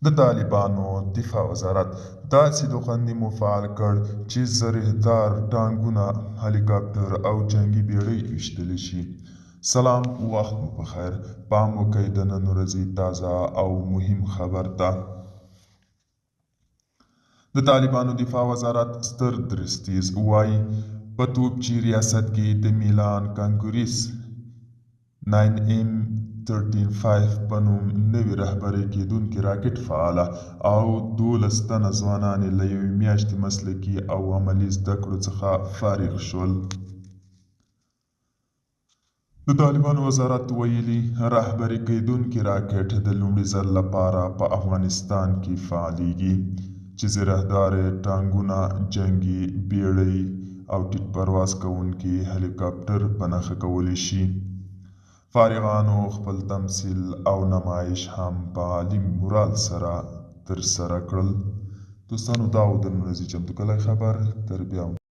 د طالبانو دفاع وزارت داسې د خوندي مفعال کړ چې زرهدار ټانکونه، هلیکاپټر او جنګي بېړۍ ویشتلی شي. سلام، وخت مو پخیر. پام وکئ د نن ورځې تازه او مهم خبر ته. د طالبانو دفاع وزارت ستر درستیز وایي په توپچي ریاست کې د میلان کانګریس 9M35 په نوم نوي رهبري کېدونکي راکټ فعاله او 12 تنه ځوانان له یوې میاشتې مسلکي او عملي زده کړو څخه فارغ شول. د طالبانو وزارت ویلي رهبري کېدونکي راکټ د لومړي ځل لپاره په افغانستان کې فعالېږي چې زرهدارې ټانکونه، جنګي بېړۍ او ټیټ پرواز کوونکي هلیکاپټر په نښه کولی شي. فارغانو خپل تمثیل او نمایش هم په عالي مورال سره ترسره کړل. دوستانو، دا و د نن ورځې چمتو کلی خبر. تر بیا